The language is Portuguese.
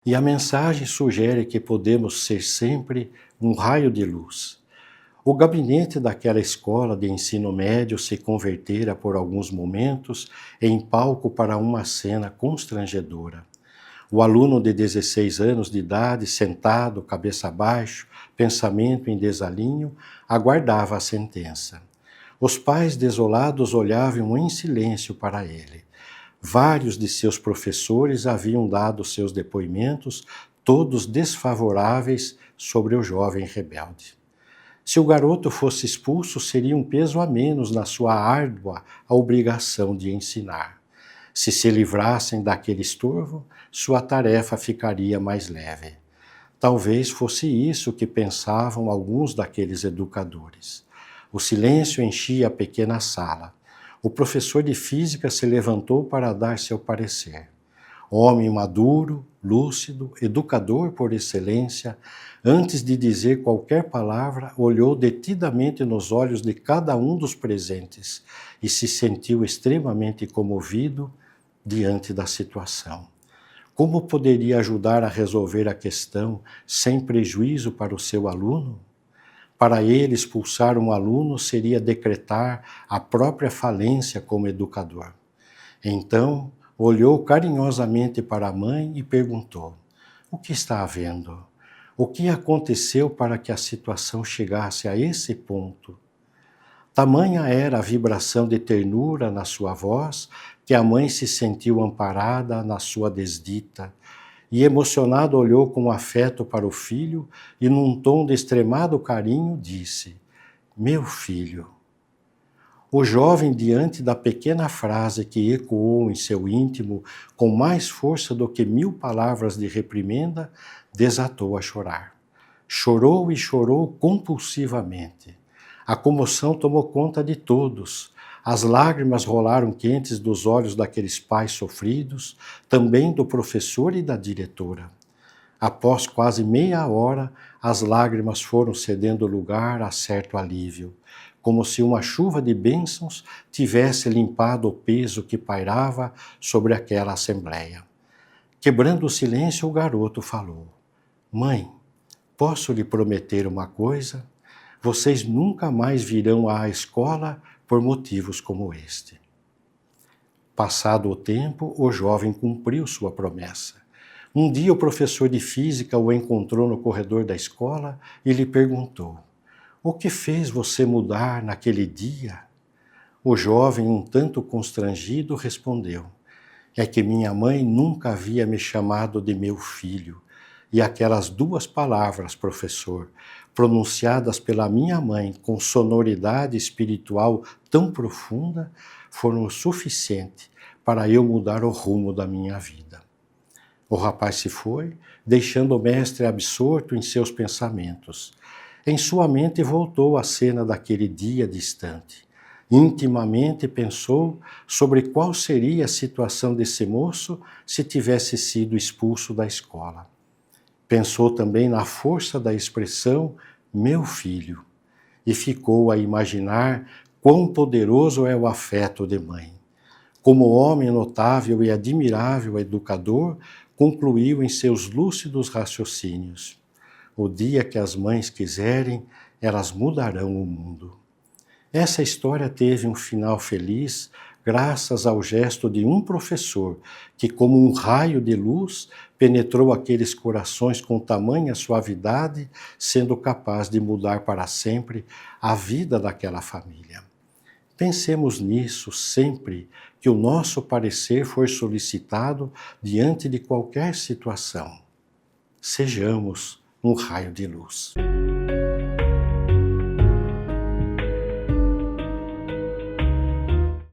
E a mensagem sugere que podemos ser sempre um raio de luz. O gabinete daquela escola de ensino médio se convertera por alguns momentos em palco para uma cena constrangedora. O aluno de 16 anos de idade, sentado, cabeça abaixo, pensamento em desalinho, aguardava a sentença. Os pais desolados olhavam em silêncio para ele. Vários de seus professores haviam dado seus depoimentos, todos desfavoráveis sobre o jovem rebelde. Se o garoto fosse expulso, seria um peso a menos na sua árdua obrigação de ensinar. Se livrassem daquele estorvo, sua tarefa ficaria mais leve. Talvez fosse isso que pensavam alguns daqueles educadores. O silêncio enchia a pequena sala. O professor de física se levantou para dar seu parecer. Homem maduro, lúcido, educador por excelência, antes de dizer qualquer palavra, olhou detidamente nos olhos de cada um dos presentes e se sentiu extremamente comovido diante da situação. Como poderia ajudar a resolver a questão sem prejuízo para o seu aluno? Para ele, expulsar um aluno seria decretar a própria falência como educador. Então, olhou carinhosamente para a mãe e perguntou: o que está havendo? O que aconteceu para que a situação chegasse a esse ponto? Tamanha era a vibração de ternura na sua voz que a mãe se sentiu amparada na sua desdita e, emocionado, olhou com afeto para o filho e, num tom de extremado carinho, disse: meu filho. O jovem, diante da pequena frase que ecoou em seu íntimo com mais força do que 1000 palavras de reprimenda, desatou a chorar. Chorou e chorou compulsivamente. A comoção tomou conta de todos. As lágrimas rolaram quentes dos olhos daqueles pais sofridos, também do professor e da diretora. Após quase meia hora, as lágrimas foram cedendo lugar a certo alívio, como se uma chuva de bênçãos tivesse limpado o peso que pairava sobre aquela assembleia. Quebrando o silêncio, o garoto falou: mãe, posso lhe prometer uma coisa? Vocês nunca mais virão à escola por motivos como este. Passado o tempo, o jovem cumpriu sua promessa. Um dia o professor de física o encontrou no corredor da escola e lhe perguntou: o que fez você mudar naquele dia? O jovem, um tanto constrangido, respondeu: é que minha mãe nunca havia me chamado de meu filho. E aquelas 2 palavras, professor, pronunciadas pela minha mãe com sonoridade espiritual tão profunda, foram o suficiente para eu mudar o rumo da minha vida. O rapaz se foi, deixando o mestre absorto em seus pensamentos. Em sua mente voltou a cena daquele dia distante. Intimamente pensou sobre qual seria a situação desse moço se tivesse sido expulso da escola. Pensou também na força da expressão meu filho e ficou a imaginar quão poderoso é o afeto de mãe. Como homem notável e admirável educador, concluiu em seus lúcidos raciocínios: o dia que as mães quiserem, elas mudarão o mundo. Essa história teve um final feliz graças ao gesto de um professor que, como um raio de luz, penetrou aqueles corações com tamanha suavidade, sendo capaz de mudar para sempre a vida daquela família. Pensemos nisso sempre que o nosso parecer for solicitado diante de qualquer situação. Sejamos um raio de luz.